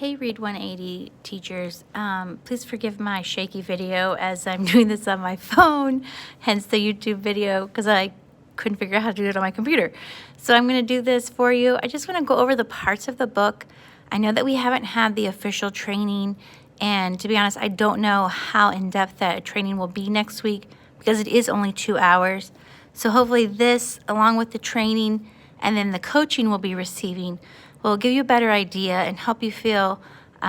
Hey Read180 teachers, please forgive my shaky video as I'm doing this on my phone, hence the YouTube video, because I couldn't figure out how to do it on my computer. So I'm going to do this for you. I just want to go over the parts of the book. I know that we haven't had the official training, and to be honest, I don't know how in-depth that training will be next week because it is only 2 hours. So hopefully this, along with the training and then the coaching we'll be receiving, will give you a better idea and help you feel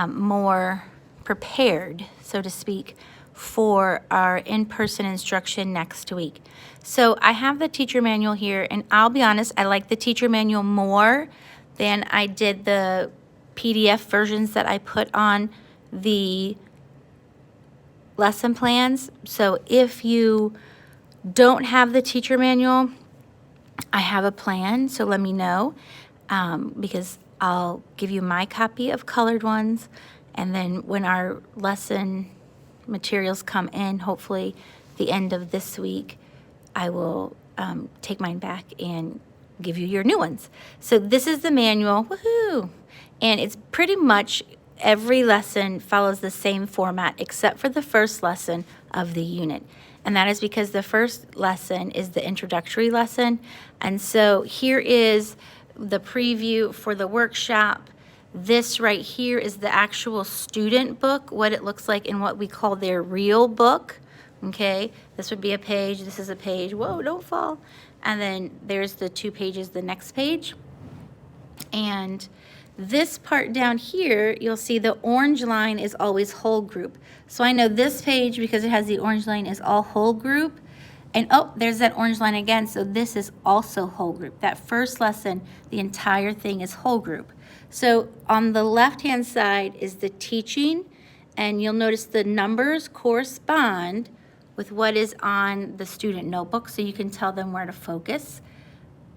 more prepared, so to speak, for our in-person instruction next week. So I have the teacher manual here, and I'll be honest, I like the teacher manual more than I did the PDF versions that I put on the lesson plans. So if you don't have the teacher manual, I have a plan, so let me know. Because I'll give you my copy of colored ones, and then when our lesson materials come in, hopefully the end of this week, I will take mine back and give you your new ones. So this is the manual, woohoo! And it's pretty much every lesson follows the same format except for the first lesson of the unit. And that is because the first lesson is the introductory lesson. And so here is the preview for the workshop. This right here is the actual student book, what it looks like in what we call their real book. Okay, this would be a page, this is a page, whoa, don't fall. And then there's the 2 pages, the next page. And this part down here, you'll see the orange line is always whole group. So I know this page, because it has the orange line, is all whole group. And oh, there's that orange line again, so this is also whole group. That first lesson, the entire thing is whole group. So on the left-hand side is the teaching, and you'll notice the numbers correspond with what is on the student notebook, so you can tell them where to focus.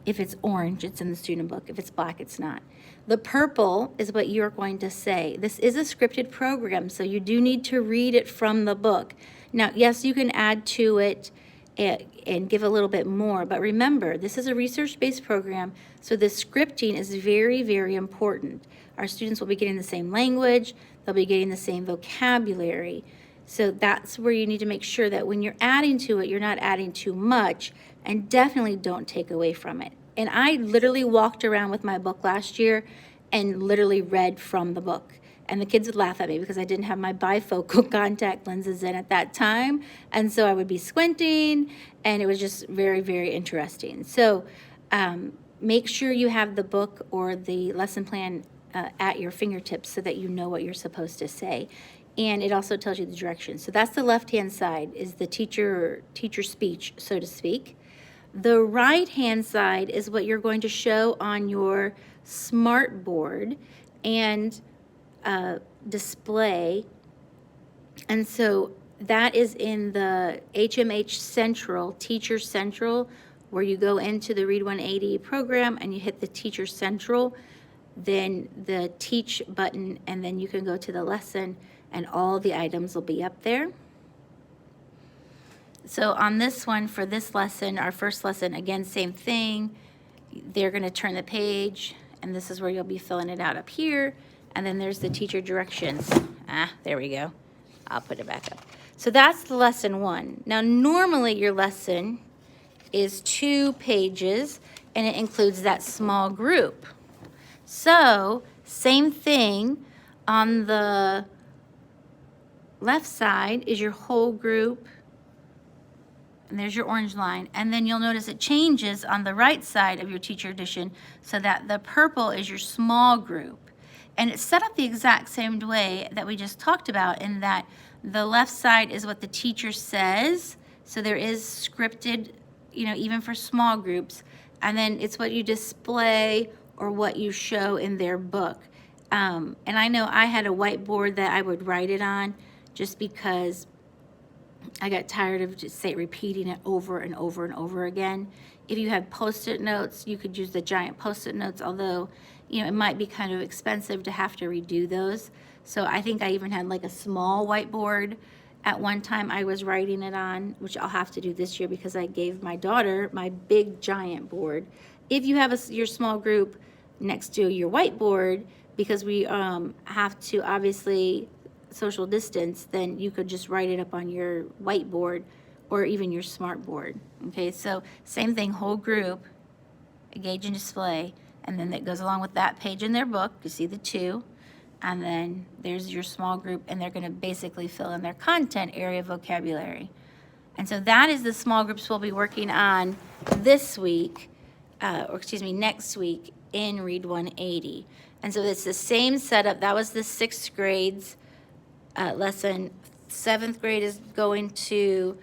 If it's orange, it's in the student book. If it's black, it's not. The purple is what you're going to say. This is a scripted program, so you do need to read it from the book. Now, yes, you can add to it and give a little bit more, but remember, this is a research-based program, so the scripting is very, very important. Our students will be getting the same language, they'll be getting the same vocabulary, so that's where you need to make sure that when you're adding to it, you're not adding too much, and definitely don't take away from it. And I literally walked around with my book last year and literally read from the book. And the kids would laugh at me because I didn't have my bifocal contact lenses in at that time. And so I would be squinting, and it was just very, very interesting. So make sure you have the book or the lesson plan at your fingertips so that you know what you're supposed to say. And it also tells you the directions. So that's the left-hand side, is the teacher speech, so to speak. The right-hand side is what you're going to show on your smart board and display. And so that is in the HMH Central, Teacher Central, where you go into the Read180 program and you hit the Teacher Central, then the Teach button, and then you can go to the lesson and all the items will be up there. So on this one, for this lesson, our first lesson, again, same thing. They're going to turn the page, and this is where you'll be filling it out up here. And then there's the teacher directions. There we go. I'll put it back up. So that's the lesson 1. Now, normally your lesson is 2 pages, and it includes that small group. So, same thing on the left side is your whole group, and there's your orange line, and then you'll notice it changes on the right side of your teacher edition so that the purple is your small group. And it's set up the exact same way that we just talked about, in that the left side is what the teacher says, so there is scripted, you know, even for small groups, and then it's what you display or what you show in their book. And I know I had a whiteboard that I would write it on, just because I got tired of just repeating it over and over and over again. If you had Post-it notes, you could use the giant Post-it notes, although, you know, it might be kind of expensive to have to redo those. So I think I even had like a small whiteboard at one time I was writing it on, which I'll have to do this year because I gave my daughter my big giant board. If you have your small group next to your whiteboard, because we have to obviously social distance, then you could just write it up on your whiteboard or even your smart board. Okay, so same thing, whole group, engage and display, and then that goes along with that page in their book. You see the 2, and then there's your small group, and they're going to basically fill in their content area vocabulary. And so that is the small groups we'll be working on this week, next week in Read 180. And so it's the same setup. That was the 6th grade's lesson. 7th grade is going to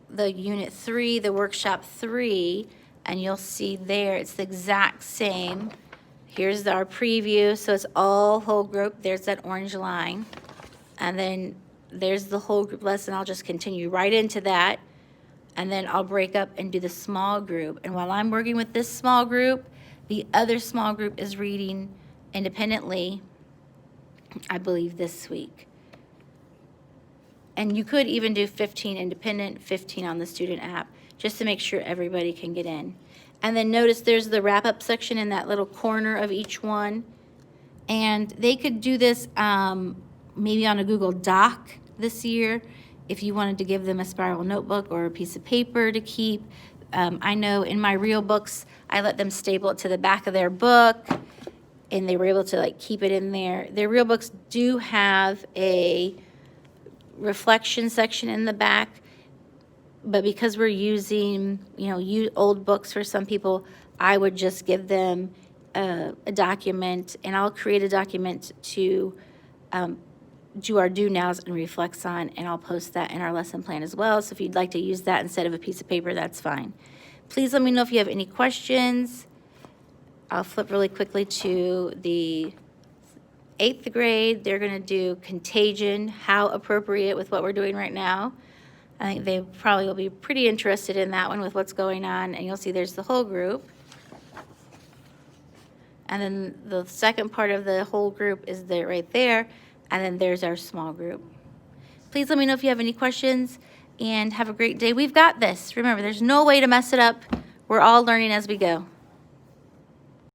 the Unit 3, the Workshop 3, and you'll see there it's the exact same. Here's our preview, so it's all whole group. There's that orange line. And then there's the whole group lesson. I'll just continue right into that, and then I'll break up and do the small group. And while I'm working with this small group, the other small group is reading independently, I believe, this week. And you could even do 15 independent, 15 on the student app, just to make sure everybody can get in. And then notice there's the wrap-up section in that little corner of each one. And they could do this maybe on a Google Doc this year if you wanted to give them a spiral notebook or a piece of paper to keep. I know in my real books, I let them staple it to the back of their book, and they were able to like keep it in there. Their real books do have a reflection section in the back, but because we're using, old books for some people, I would just give them a document, and I'll create a document to do our do nows and reflects on, and I'll post that in our lesson plan as well. So if you'd like to use that instead of a piece of paper, that's fine. Please let me know if you have any questions. I'll flip really quickly to the 8th grade. They're going to do contagion, how appropriate with what we're doing right now. I think they probably will be pretty interested in that one with what's going on. And you'll see there's the whole group. And then the second part of the whole group is there right there. And then there's our small group. Please let me know if you have any questions, and have a great day. We've got this. Remember, there's no way to mess it up. We're all learning as we go.